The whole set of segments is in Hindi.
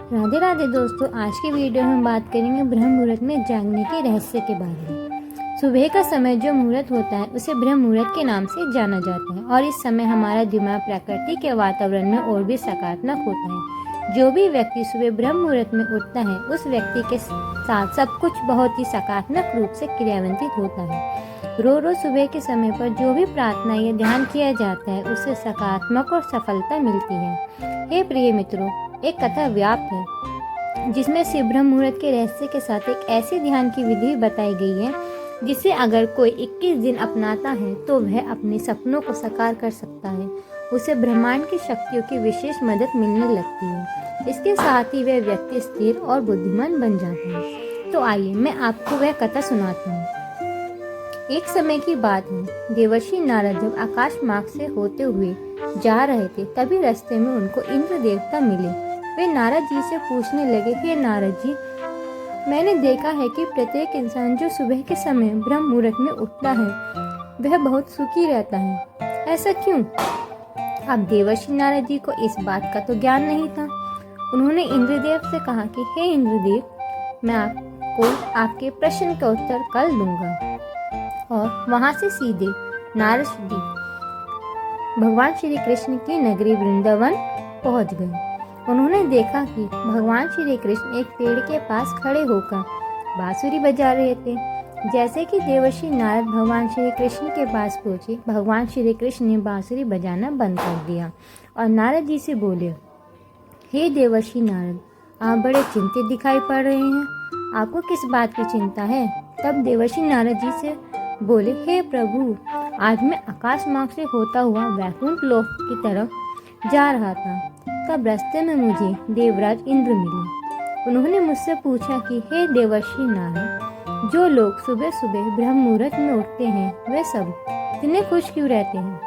राधे राधे दोस्तों, आज की वीडियो में हम बात करेंगे ब्रह्म मुहूर्त में जागने के रहस्य के बारे में। सुबह का समय जो मुहूर्त होता है उसे ब्रह्म मुहूर्त के नाम से जाना जाता है और इस समय हमारा दिमाग प्रकृति के वातावरण में और भी सकारात्मक होता है। जो भी व्यक्ति सुबह ब्रह्म मुहूर्त में उठता है उस व्यक्ति के साथ सब कुछ बहुत ही सकारात्मक रूप से क्रियान्वित होता है। रोज सुबह के समय पर जो भी प्रार्थना या ध्यान किया जाता है उससे सकारात्मक और सफलता मिलती है। हे प्रिय मित्रों, एक कथा व्याप्त है जिसमें शिव ब्रह्म मुहूर्त के रहस्य के साथ एक ऐसी ध्यान की विधि बताई गई है जिसे अगर कोई 21 दिन अपनाता है तो वह अपने सपनों को साकार कर सकता है। उसे ब्रह्मांड की शक्तियों की विशेष मदद मिलने लगती है। इसके साथ ही वह व्यक्ति स्थिर और बुद्धिमान बन जाता है। तो आइए मैं आपको वह कथा सुनाती हूँ। एक समय की बात है, देवर्षि नारद जब आकाश मार्ग से होते हुए जा रहे थे तभी रास्ते में उनको इंद्र देवता मिले। वे नारद जी से पूछने लगे, हे नारद जी, मैंने देखा है कि प्रत्येक इंसान जो सुबह के समय ब्रह्म मुहूर्त में उठता है वह बहुत सुखी रहता है, ऐसा क्यों? अब देवर्षि नारद जी को इस बात का तो ज्ञान नहीं था। उन्होंने इंद्रदेव से कहा कि हे इंद्रदेव, मैं आपको आपके प्रश्न का उत्तर कल दूंगा। और वहां से सीधे नारद जी भगवान श्री कृष्ण की नगरी वृंदावन पहुंच गए। उन्होंने देखा कि भगवान श्री कृष्ण एक पेड़ के पास खड़े होकर बांसुरी बजा रहे थे। जैसे कि देवर्षि नारद भगवान श्री कृष्ण के पास पहुंचे, भगवान श्री कृष्ण ने बांसुरी बजाना बंद कर दिया और नारद जी से बोले, हे देवर्षि नारद, आप बड़े चिंतित दिखाई पड़ रहे हैं, आपको किस बात की चिंता है? तब देवर्षि नारद जी से बोले, हे प्रभु, आज मैं आकाश मार्ग से होता हुआ वैकुंठ लोक की तरफ जा रहा था। तब रास्ते में मुझे देवराज इंद्र मिले। उन्होंने मुझसे पूछा कि हे देवर्षि नारद, जो लोग सुबह सुबह ब्रह्म मुहूर्त में उठते हैं वे सब इतने खुश क्यों रहते हैं?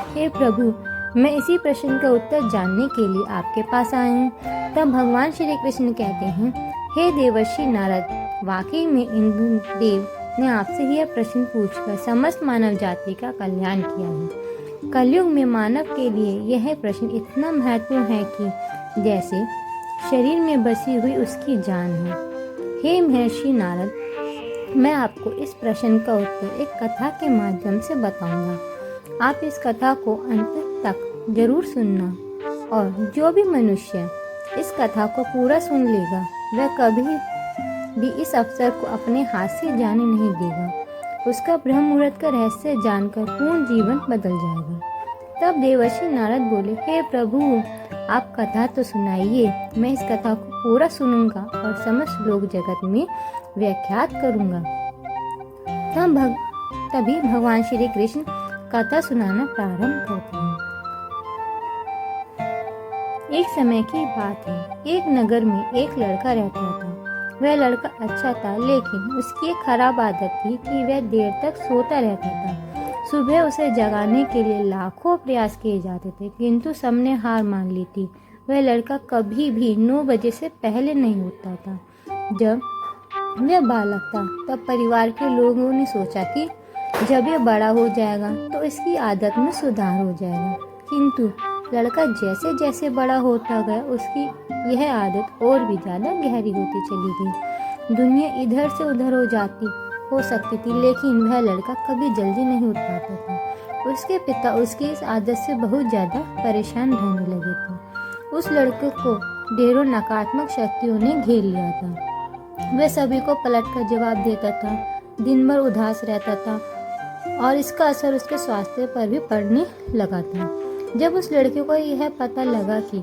हे प्रभु, मैं इसी प्रश्न का उत्तर जानने के लिए आपके पास आए हूँ। तब भगवान श्री कृष्ण कहते हैं, हे देवर्षि नारद, वाकई में इंद्र देव ने आपसे यह प्रश्न पूछकर समस्त मानव जाति का कल्याण किया है। कलयुग में मानव के लिए यह प्रश्न इतना महत्वपूर्ण है कि जैसे शरीर में बसी हुई उसकी जान है। हे महर्षि नारद, मैं आपको इस प्रश्न का उत्तर एक कथा के माध्यम से बताऊंगा। आप इस कथा को अंत तक जरूर सुनना और जो भी मनुष्य इस कथा को पूरा सुन लेगा वह कभी भी इस अवसर को अपने हाथ से जाने नहीं देगा। उसका ब्रह्म मुहूर्त का रहस्य जानकर पूर्ण जीवन बदल जाएगा। तब देवर्षि नारद बोले, हे प्रभु, आप कथा तो सुनाइए, मैं इस कथा को पूरा सुनूंगा और समस्त लोक जगत में व्याख्यात करूंगा। तभी भगवान श्री कृष्ण कथा सुनाना प्रारंभ करते हैं। एक समय की बात है, एक नगर में एक लड़का रहता था। वह लड़का अच्छा था, लेकिन उसकी एक खराब आदत थी कि वह देर तक सोता रहता था। सुबह उसे जगाने के लिए लाखों प्रयास किए जाते थे, किंतु सबने हार मान ली थी। वह लड़का कभी भी 9 बजे से पहले नहीं उठता था। जब वह बालक था तब परिवार के लोगों ने सोचा कि जब यह बड़ा हो जाएगा तो इसकी आदत में सुधार हो जाएगा। किंतु लड़का जैसे जैसे बड़ा होता गया उसकी यह आदत और भी ज़्यादा गहरी होती चली गई। दुनिया इधर से उधर हो सकती थी, लेकिन वह लड़का कभी जल्दी नहीं उठ पाता था। उसके पिता उसकी इस आदत से बहुत ज़्यादा परेशान रहने लगे थे। उस लड़के को ढेरों नकारात्मक शक्तियों ने घेर लिया था। वह सभी को पलटकर जवाब देता था, दिन भर उदास रहता था और इसका असर उसके स्वास्थ्य पर भी पड़ने लगा था। जब उस लड़के को यह पता लगा कि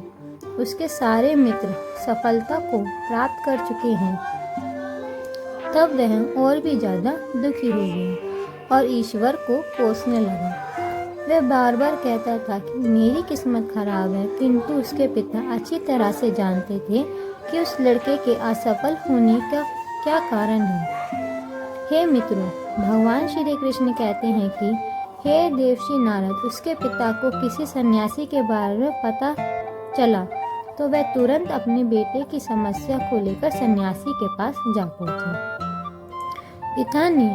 उसके सारे मित्र सफलता को प्राप्त कर चुके हैं तब वह और भी ज़्यादा दुखी हो गया और ईश्वर को कोसने लगा। वह बार बार कहता था कि मेरी किस्मत खराब है, किंतु उसके पिता अच्छी तरह से जानते थे कि उस लड़के के असफल होने का क्या कारण है। हे मित्रों, भगवान श्री कृष्ण कहते हैं कि हे देवर्षि नारद, उसके पिता को किसी सन्यासी के बारे में पता चला तो वह तुरंत अपने बेटे की समस्या को लेकर सन्यासी के पास जा पहुंचा। पिता ने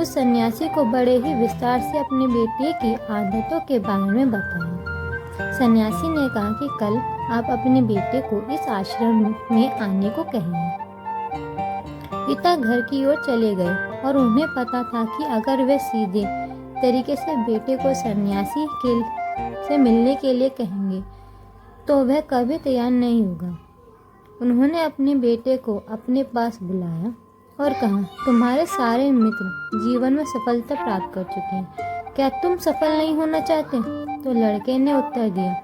उस सन्यासी को बड़े ही विस्तार से अपने बेटे की आदतों के बारे में बताया। सन्यासी ने कहा कि कल आप अपने बेटे को इस आश्रम में आने को कहेंगे। पिता घर की ओर चले गए और उन्हें पता था कि अगर वे सीधे तरीके से बेटे को सन्यासी से मिलने के लिए कहेंगे तो वह कभी तैयार नहीं होगा। उन्होंने अपने बेटे को अपने पास बुलाया और कहा, तुम्हारे सारे मित्र जीवन में सफलता प्राप्त कर चुके हैं, क्या तुम सफल नहीं होना चाहते? तो लड़के ने उत्तर दिया,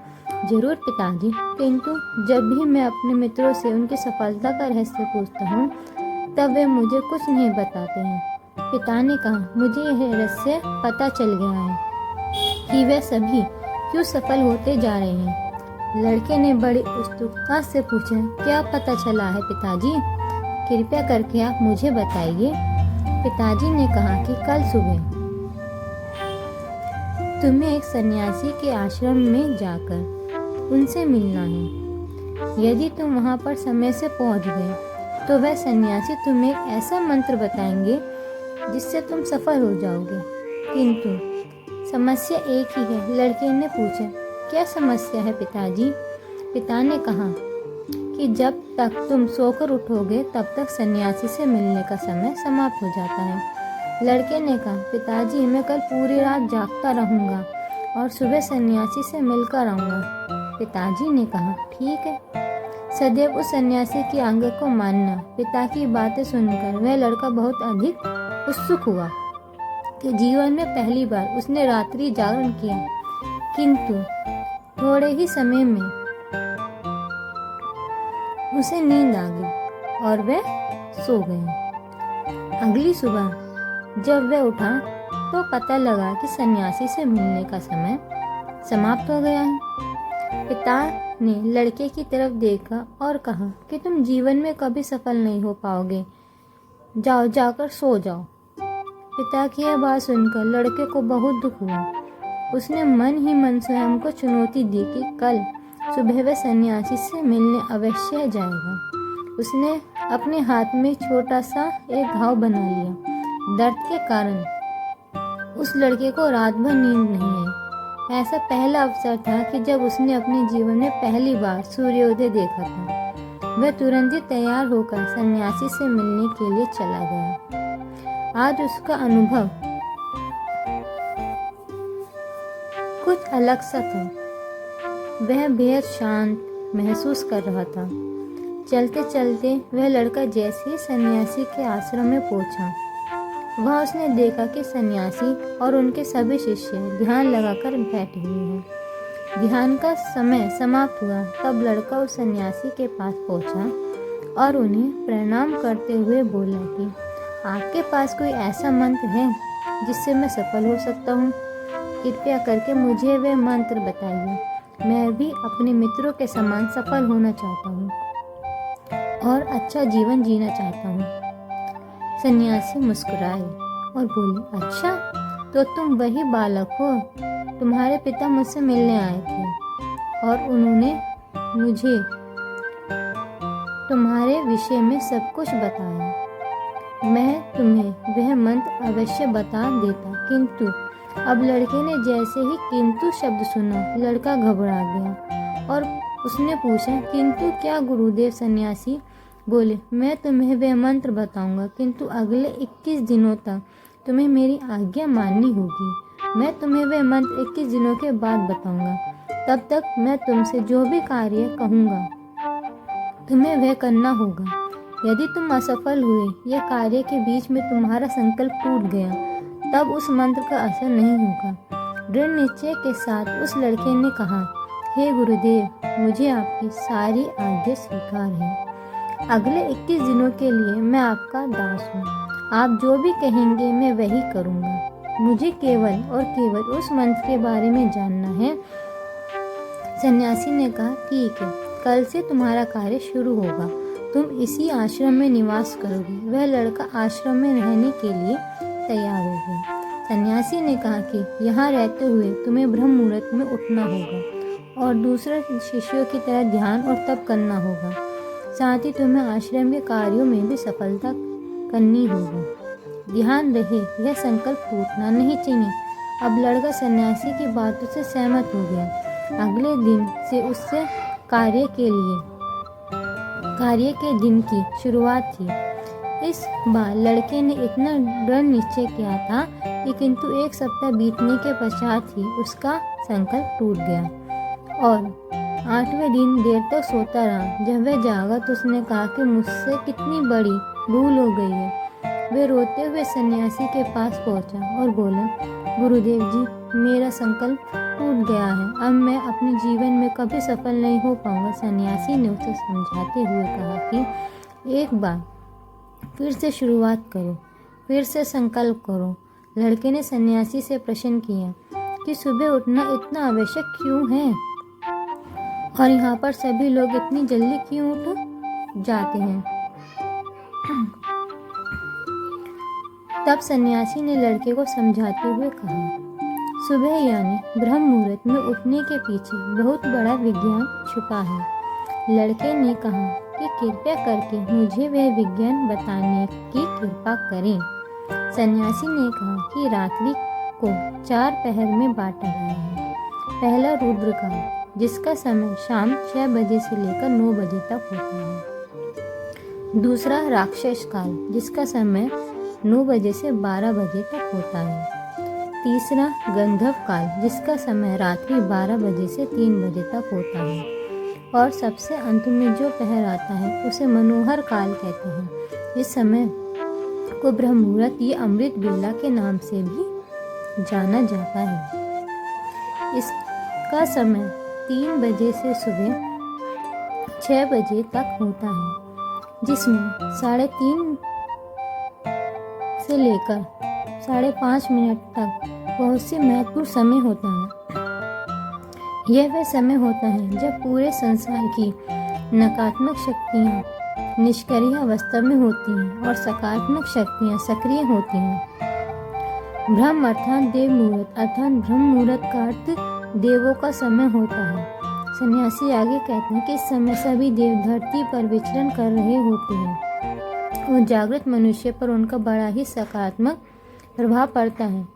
जरूर पिताजी, किंतु जब भी मैं अपने मित्रों से उनकी सफलता का रहस्य पूछता हूँ तब वे मुझे कुछ नहीं बताते हैं। पिता ने कहा, मुझे यह रहस्य पता चल गया है कि वे सभी क्यों सफल होते जा रहे हैं। लड़के ने बड़ी उत्सुकता से पूछा, क्या पता चला है पिताजी? कृपया करके आप मुझे बताइए। पिताजी ने कहा कि कल सुबह तुम्हें एक सन्यासी के आश्रम में जाकर उनसे मिलना है। यदि तुम वहां पर समय से पहुंच गए तो वह सन्यासी तुम्हें एक ऐसा मंत्र बताएंगे जिससे तुम सफल हो जाओगे, किंतु समस्या एक ही है। लड़के ने पूछा, क्या समस्या है पिताजी? पिता ने कहा कि जब तक तुम सोकर उठोगे तब तक सन्यासी से मिलने का समय समाप्त हो जाता है। लड़के ने कहा, पिताजी, मैं कल पूरी रात जागता रहूंगा और सुबह सन्यासी से मिलकर आऊंगा। पिताजी ने कहा, ठीक है, सदैव उस सन्यासी की आज्ञा को मानना। पिता की बातें सुनकर वह लड़का बहुत अधिक उत्सुक हुआ कि जीवन में पहली बार उसने रात्रि जागरण किया, किंतु थोड़े ही समय में उसे नींद आ गई और वह सो गया। अगली सुबह जब वह उठा तो पता लगा कि सन्यासी से मिलने का समय समाप्त हो गया है। पिता ने लड़के की तरफ देखा और कहा कि तुम जीवन में कभी सफल नहीं हो पाओगे, जाओ जाकर सो जाओ। पिता की यह बात सुनकर लड़के को बहुत दुख हुआ। उसने मन ही मन स्वयं को चुनौती दी कि कल सुबह वह सन्यासी से मिलने अवश्य जाएगा। उसने अपने हाथ में छोटा सा एक घाव बना लिया। दर्द के कारण उस लड़के को रात भर नींद नहीं आई। ऐसा पहला अवसर था कि जब उसने अपने जीवन में पहली बार सूर्योदय देखा था। वह तुरंत ही तैयार होकर सन्यासी से मिलने के लिए चला गया। आज उसका अनुभव कुछ अलग सा था। वह बेहद शांत महसूस कर रहा था। चलते चलते वह लड़का जैसे ही सन्यासी के आश्रम में पहुंचा, वहां उसने देखा कि सन्यासी और उनके सभी शिष्य ध्यान लगाकर बैठे हुए हैं। ध्यान का समय समाप्त हुआ तब लड़का उस सन्यासी के पास पहुंचा और उन्हें प्रणाम करते हुए बोला कि आपके पास कोई ऐसा मंत्र है जिससे मैं सफल हो सकता हूँ? कृपया करके मुझे वह मंत्र बताइए। मैं भी अपने मित्रों के समान सफल होना चाहता हूँ और अच्छा जीवन जीना चाहता हूँ। सन्यासी मुस्कुराए और बोले, अच्छा तो तुम वही बालक हो। तुम्हारे पिता मुझसे मिलने आए थे और उन्होंने मुझे तुम्हारे विषय में सब कुछ बताया। मैं तुम्हें वह मंत्र अवश्य बता देता, किंतु अब लड़के ने जैसे ही किंतु शब्द सुना, लड़का घबरा गया और उसने पूछा, किंतु क्या गुरुदेव? सन्यासी बोले, मैं तुम्हें वह मंत्र बताऊंगा, किंतु अगले 21 दिनों तक तुम्हें मेरी आज्ञा माननी होगी। मैं तुम्हें वह मंत्र 21 दिनों के बाद बताऊंगा। तब तक मैं तुमसे जो भी कार्य कहूँगा तुम्हें वह करना होगा। यदि तुम असफल हुए या कार्य के बीच में तुम्हारा संकल्प टूट गया तब उस मंत्र का असर नहीं होगा। दृढ़ निश्चय के साथ उस लड़के ने कहा, हे गुरुदेव, मुझे आपकी सारी आज्ञा स्वीकार है। अगले 21 दिनों के लिए मैं आपका दास हूँ। आप जो भी कहेंगे मैं वही करूँगा। मुझे केवल और केवल उस मंत्र के बारे में जानना है। सन्यासी ने कहा, ठीक है, कल से तुम्हारा कार्य शुरू होगा। तुम इसी आश्रम में निवास करोगे। वह लड़का आश्रम में रहने के लिए तैयार हो गया। सन्यासी ने कहा कि यहाँ रहते हुए तुम्हें ब्रह्म मुहूर्त में उठना होगा और दूसरे शिष्यों की तरह ध्यान और तप करना होगा। साथ ही तुम्हें आश्रम के कार्यों में भी सफलता करनी होगी। ध्यान रहे, यह संकल्प टूटना नहीं चाहिए। अब लड़का सन्यासी की बातों से सहमत हो गया। अगले दिन से उससे कार्य के दिन की शुरुआत थी। इस बार लड़के ने इतना दृढ़ निश्चय किया था कि किंतु 1 सप्ताह बीतने के पश्चात ही उसका संकल्प टूट गया और 8वें दिन देर तक सोता रहा। जब वह जागा तो उसने कहा कि मुझसे कितनी बड़ी भूल हो गई है। वह रोते हुए सन्यासी के पास पहुंचा और बोला, गुरुदेव जी, मेरा संकल्प टूट गया है, अब मैं अपने जीवन में कभी सफल नहीं हो पाऊंगा। सन्यासी ने उसे समझाते हुए कहा कि एक बार फिर से शुरुआत करो, फिर से संकल्प करो। लड़के ने सन्यासी से प्रश्न किया कि सुबह उठना इतना आवश्यक क्यों है और यहाँ पर सभी लोग इतनी जल्दी क्यों उठ जाते हैं। तब सन्यासी ने लड़के को समझाते हुए कहा, सुबह यानी ब्रह्म मुहूर्त में उठने के पीछे बहुत बड़ा विज्ञान छुपा है। लड़के ने कहा कि कृपया करके मुझे वह विज्ञान बताने की कृपा करें। सन्यासी ने कहा कि रात्रि को 4 पहर में बांटा गया है। पहला रुद्रकाल, जिसका समय शाम 6 बजे से लेकर 9 बजे तक होता है। दूसरा राक्षस काल, जिसका समय 9 बजे से 12 बजे तक होता है। तीसरा गंधर्व काल, जिसका समय रात्रि 12 बजे से 3 बजे तक होता है। और सबसे अंत में जो पहर आता है उसे मनोहर काल कहते हैं। इस समय को ब्रह्म मुहूर्त या अमृत बेला के नाम से भी जाना जाता है। इसका समय 3 बजे से सुबह 6 बजे तक होता है, जिसमें 3:30 से लेकर 5:30 मिनट तक बहुत से महत्वपूर्ण समय होता है। यह वह समय होता है जब पूरे संसार की नकारात्मक शक्तियाँ निष्क्रिय अवस्था में होती हैं और सकारात्मक शक्तियाँ सक्रिय होती हैं। ब्रह्म अर्थात देव मुहूर्त अर्थात ब्रह्म मुहूर्त का अर्थ देवों का समय होता है। सन्यासी आगे कहते हैं कि इस समय सभी देव धरती पर विचरण कर रहे होते हैं और जागृत मनुष्य पर उनका बड़ा ही सकारात्मक प्रभाव पड़ता है।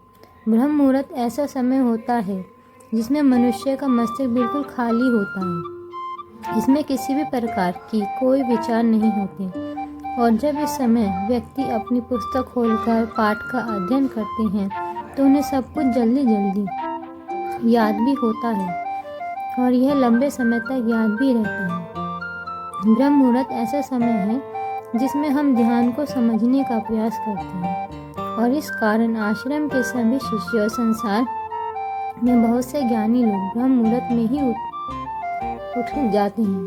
ब्रह्म मुहूर्त ऐसा समय होता है जिसमें मनुष्य का मस्तिष्क बिल्कुल खाली होता है। इसमें किसी भी प्रकार की कोई विचार नहीं होते और जब इस समय व्यक्ति अपनी पुस्तक खोलकर पाठ का अध्ययन करते हैं तो उन्हें सब कुछ जल्दी जल्दी याद भी होता है और यह लंबे समय तक याद भी रहता है। ब्रह्म मुहूर्त ऐसा समय है जिसमें हम ध्यान को समझने का प्रयास करते हैं और इस कारण आश्रम के सभी शिष्य और संसार में बहुत से ज्ञानी लोग ब्रह्म मुहूर्त में ही उठ जाते हैं।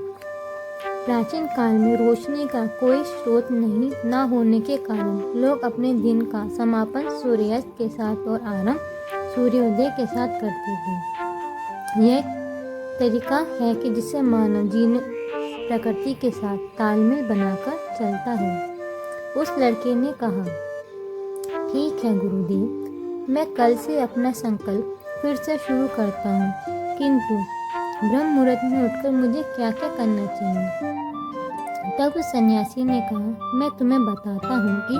प्राचीन काल में रोशनी का कोई स्रोत ना होने के कारण लोग अपने दिन का समापन सूर्यास्त के साथ और आरंभ सूर्योदय के साथ करते थे। यह तरीका है कि जिससे मानव जीवन प्रकृति के साथ तालमेल बनाकर चलता है। उस लड़के ने कहा, ठीक है गुरुदेव, मैं कल से अपना संकल्प फिर से शुरू करता हूँ, किंतु ब्रह्म मुहूर्त में उठकर मुझे क्या क्या करना चाहिए। तब उस सन्यासी ने कहा, मैं तुम्हें बताता हूँ कि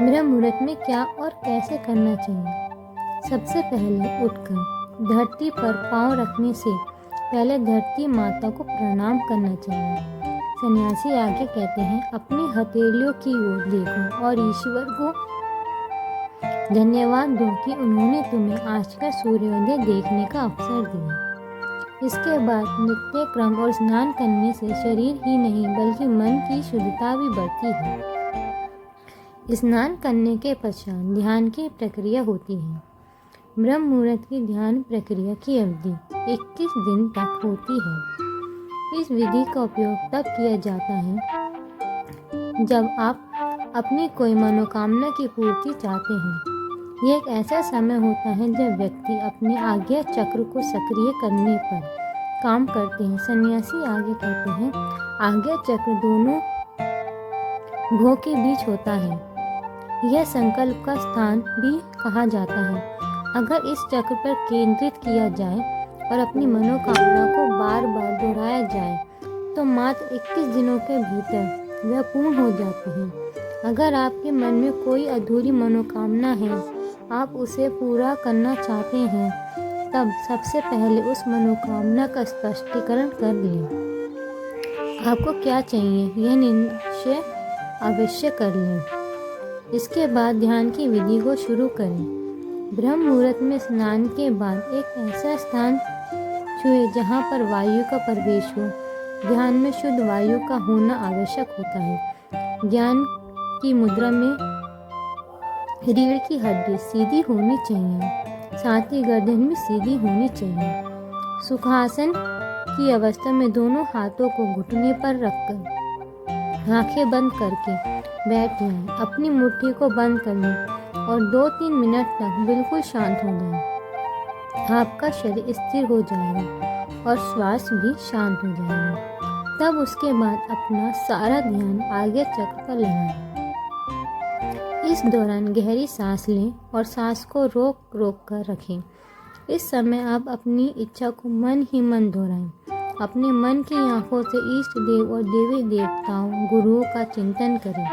ब्रह्म मुहूर्त में क्या और कैसे करना चाहिए। सबसे पहले उठकर धरती पर पांव रखने से पहले धरती माता को प्रणाम करना चाहिए। सन्यासी आगे कहते हैं, अपनी हथेलियों की ओर देखो और ईश्वर को धन्यवाद दो कि उन्होंने तुम्हें आज का सूर्योदय देखने का अवसर दिया। इसके बाद नित्य क्रम और स्नान करने से शरीर ही नहीं बल्कि मन की शुद्धता भी बढ़ती है। स्नान करने के पश्चात ध्यान की प्रक्रिया होती है। ब्रह्म मुहूर्त की ध्यान प्रक्रिया की अवधि 21 दिन तक होती है। इस विधि का उपयोग तब किया जाता है जब आप अपनी कोई मनोकामना की पूर्ति चाहते हैं। यह एक ऐसा समय होता है जब व्यक्ति अपने आज्ञा चक्र को सक्रिय करने पर काम करते हैं। सन्यासी आगे कहते हैं, आज्ञा चक्र दोनों भों के बीच होता है। यह संकल्प का स्थान भी कहा जाता है। अगर इस चक्र पर केंद्रित किया जाए और अपनी मनोकामना को बार बार दोहराया जाए तो मात्र 21 दिनों के भीतर वह पूर्ण हो जाती है। अगर आपके मन में कोई अधूरी मनोकामना है, आप उसे पूरा करना चाहते हैं, तब सबसे पहले उस मनोकामना का स्पष्टीकरण कर लें। आपको क्या चाहिए यह निश्चय अवश्य कर लें। इसके बाद ध्यान की विधि को शुरू करें। ब्रह्म मुहूर्त में स्नान के बाद एक ऐसा स्थान छुए जहाँ पर वायु का प्रवेश हो। ध्यान में शुद्ध वायु का होना आवश्यक होता है। ध्यान की मुद्रा में रीढ़ की हड्डी सीधी होनी चाहिए, साथ ही गर्दन भी सीधी होनी चाहिए। सुखासन की अवस्था में दोनों हाथों को घुटने पर रखकर आंखें बंद करके बैठ जाएं। अपनी मुट्ठी को बंद कर लें और 2-3 मिनट तक बिल्कुल शांत हो जाएं। आपका शरीर स्थिर हो जाएगा और श्वास भी शांत हो जाएगा। तब उसके बाद अपना सारा ध्यान आगे चक्र पर लगाएं। इस दौरान गहरी सांस लें और सांस को रोक रोक कर रखें। इस समय आप अपनी इच्छा को मन ही मन दोहराएं। अपने मन की आंखों से इष्ट देव और देवी देवताओं गुरुओं का चिंतन करें।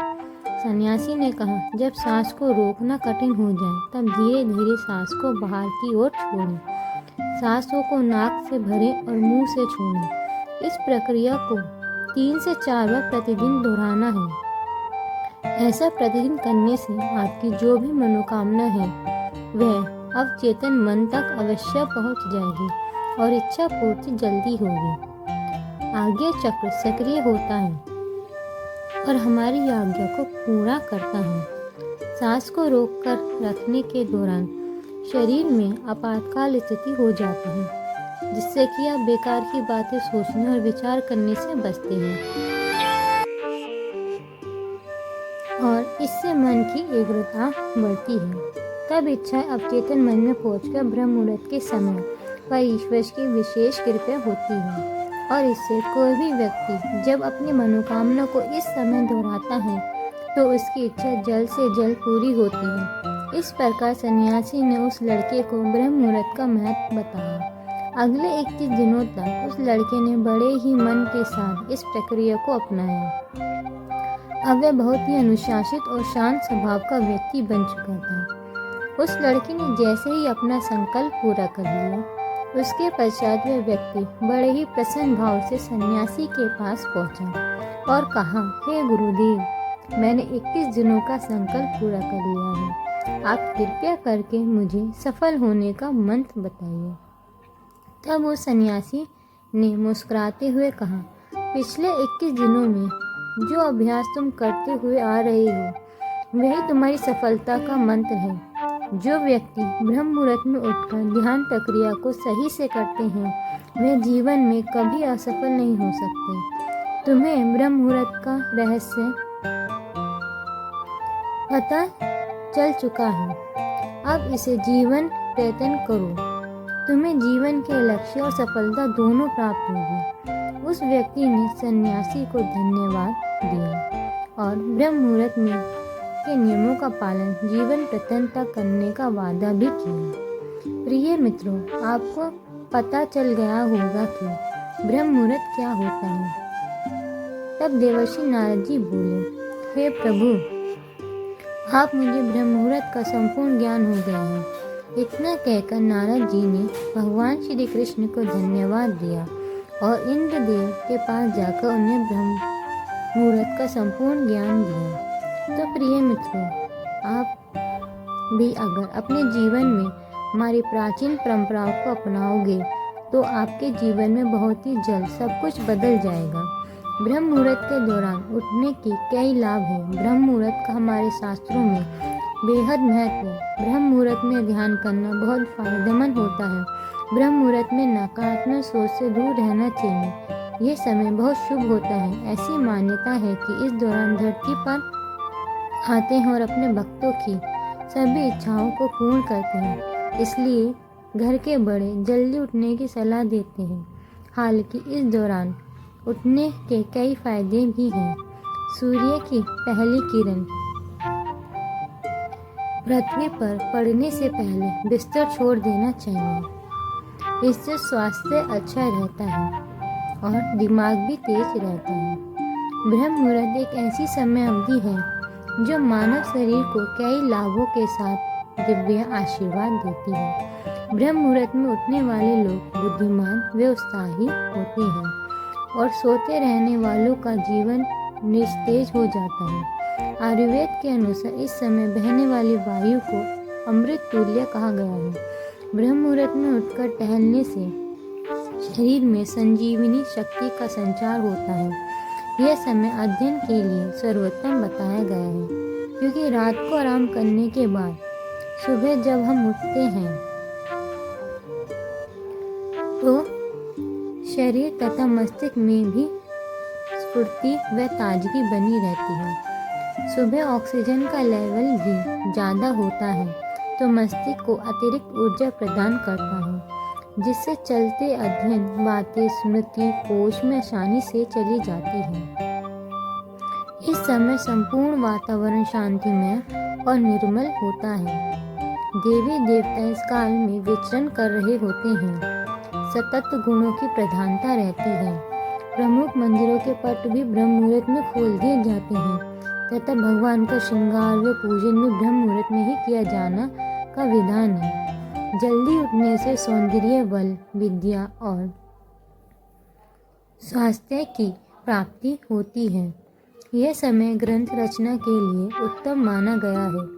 सन्यासी ने कहा, जब सांस को रोकना कठिन हो जाए तब धीरे धीरे सांस को बाहर की ओर छोड़ें। सांसों को नाक से भरें और मुंह से छोड़ें। इस प्रक्रिया को 3 से 4 बार प्रतिदिन दोहराना है। ऐसा प्रतिदिन करने से आपकी जो भी मनोकामना है वह अवचेतन मन तक अवश्य पहुंच जाएगी और इच्छा पूर्ति जल्दी होगी। आज्ञा चक्र सक्रिय होता है और हमारी आज्ञा को पूरा करता है। सांस को रोककर रखने के दौरान शरीर में आपातकाल स्थिति हो जाती है, जिससे कि आप बेकार की बातें सोचने और विचार करने से बचते हैं और इससे मन की एकाग्रता बढ़ती है। तब इच्छा अवचेतन मन में पहुंचकर ब्रह्म मुहूर्त के समय पर ईश्वर की विशेष कृपा होती है और इससे कोई भी व्यक्ति जब अपनी मनोकामना को इस समय दोहराता है तो उसकी इच्छा जल्द से जल्द पूरी होती है। इस प्रकार सन्यासी ने उस लड़के को ब्रह्म मुहूर्त का महत्व बताया। अगले 21 दिनों तक उस लड़के ने बड़े ही मन के साथ इस प्रक्रिया को अपनाया। अब वह बहुत ही अनुशासित और शांत स्वभाव का व्यक्ति बन चुका था। उस लड़के ने जैसे ही अपना संकल्प पूरा कर लिया, उसके पश्चात वह व्यक्ति बड़े ही प्रसन्न भाव से सन्यासी के पास पहुंचा और कहा, हे गुरुदेव, मैंने 21 दिनों का संकल्प पूरा कर लिया है। आप कृपया करके मुझे सफल होने का मंत्र बताइए। तब वो सन्यासी ने मुस्कुराते हुए कहा, पिछले 21 दिनों में जो अभ्यास तुम करते हुए आ रहे हो वही तुम्हारी सफलता का मंत्र है। जो व्यक्ति ब्रह्म मुहूर्त में उठकर ध्यान प्रक्रिया को सही से करते हैं वे जीवन में कभी असफल नहीं हो सकते। तुम्हें ब्रह्म मुहूर्त का रहस्य पता चल चुका है, अब इसे जीवन प्रयत्न करो। तुम्हें जीवन के लक्ष्य और सफलता दोनों प्राप्त होगी। उस व्यक्ति ने सन्यासी को धन्यवाद दिया और ब्रह्म मुहूर्त में के नियमों का पालन जीवन प्रत्यंता करने का वादा भी किया। प्रिय मित्रों, आपको पता चल गया होगा कि ब्रह्म मुहूर्त क्या होता है। तब देवर्षि नारद जी बोले, हे प्रभु, आप मुझे ब्रह्म मुहूर्त का संपूर्ण ज्ञान हो गया है। इतना कहकर नारद जी ने भगवान श्री कृष्ण को धन्यवाद दिया और इंद्रदेव के पास जाकर उन्हें ब्रह्म मुहूर्त का संपूर्ण ज्ञान दिया। तो प्रिय मित्रों, आप भी अगर अपने जीवन में हमारी प्राचीन परंपराओं को अपनाओगे तो आपके जीवन में बहुत ही जल्द सब कुछ बदल जाएगा। ब्रह्म मुहूर्त के दौरान उठने के कई लाभ हैं। ब्रह्म मुहूर्त का हमारे शास्त्रों में बेहद महत्व है। ब्रह्म मुहूर्त में ध्यान करना बहुत फायदेमंद होता है। ब्रह्म मुहूर्त में नकारात्मक सोच से दूर रहना चाहिए। यह समय बहुत शुभ होता है। ऐसी मान्यता है कि इस दौरान धरती पर आते हैं और अपने भक्तों की सभी इच्छाओं को पूर्ण करते हैं। इसलिए घर के बड़े जल्दी उठने की सलाह देते हैं। हालांकि इस दौरान उठने के कई फायदे भी हैं। सूर्य की पहली किरण पृथ्वी पर पड़ने से पहले बिस्तर छोड़ देना चाहिए। इससे स्वास्थ्य अच्छा रहता है और दिमाग भी तेज रहता है। ब्रह्म मुहूर्त एक ऐसी समय अवधि है जो मानव शरीर को कई लाभों के साथ दिव्य आशीर्वाद देती है। ब्रह्म मुहूर्त में उठने वाले लोग बुद्धिमान व उत्साही होते हैं और सोते रहने वालों का जीवन निस्तेज हो जाता है। आयुर्वेद के अनुसार इस समय बहने वाली वायु को अमृत तुल्य कहा गया है। ब्रह्म मुहूर्त में उठकर टहलने से शरीर में संजीवनी शक्ति का संचार होता है। यह समय अध्ययन के लिए सर्वोत्तम बताया गया है, क्योंकि रात को आराम करने के बाद सुबह जब हम उठते हैं तो शरीर तथा मस्तिष्क में भी स्फूर्ति व ताजगी बनी रहती है। सुबह ऑक्सीजन का लेवल भी ज़्यादा होता है तो मस्तिष्क को अतिरिक्त ऊर्जा प्रदान करता है, जिससे चलते अध्ययन बातें स्मृति कोश में आसानी से चली जाती हैं। इस समय संपूर्ण वातावरण शांतिमय और निर्मल होता है। देवी देवता इस काल में विचरण कर रहे होते हैं। सतत गुणों की प्रधानता रहती है। प्रमुख मंदिरों के पट भी ब्रह्म मुहूर्त में खोल दिए जाते हैं तथा भगवान का श्रृंगार व पूजन भी ब्रह्म मुहूर्त में ही किया जाना का विधान है। जल्दी उठने से सौंदर्य बल विद्या और स्वास्थ्य की प्राप्ति होती है। यह समय ग्रंथ रचना के लिए उत्तम माना गया है।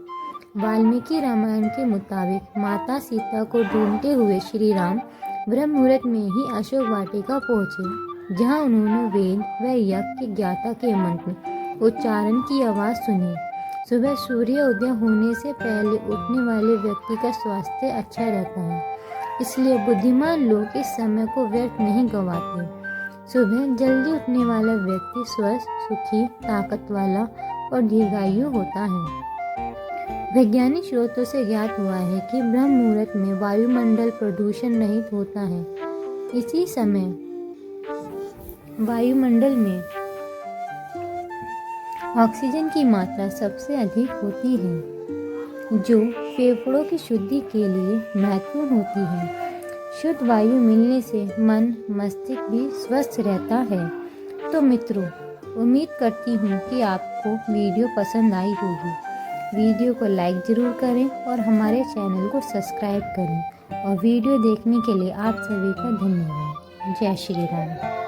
वाल्मीकि रामायण के मुताबिक माता सीता को ढूंढते हुए श्री राम ब्रह्म मुहूर्त में ही अशोक वाटिका पहुँचे, जहाँ उन्होंने वेद व यज्ञ के ज्ञाता के मंत्र उच्चारण की आवाज़ सुनी। सुबह सूर्य उदय होने से पहले उठने वाले व्यक्ति का स्वास्थ्य अच्छा रहता है, इसलिए बुद्धिमान लोग इस समय को व्यर्थ नहीं गंवाते। सुबह जल्दी उठने वाला व्यक्ति स्वस्थ, सुखी, ताकत वाला और दीर्घायु होता है। वैज्ञानिक स्रोतों से ज्ञात हुआ है कि ब्रह्म मुहूर्त में वायुमंडल प्रदूषण रहित होता है। इसी समय वायुमंडल में ऑक्सीजन की मात्रा सबसे अधिक होती है, जो फेफड़ों की शुद्धि के लिए महत्वपूर्ण होती है। शुद्ध वायु मिलने से मन मस्तिष्क भी स्वस्थ रहता है। तो मित्रों, उम्मीद करती हूँ कि आपको वीडियो पसंद आई होगी। वीडियो को लाइक ज़रूर करें और हमारे चैनल को सब्सक्राइब करें। और वीडियो देखने के लिए आप सभी का धन्यवाद। जय श्री राम।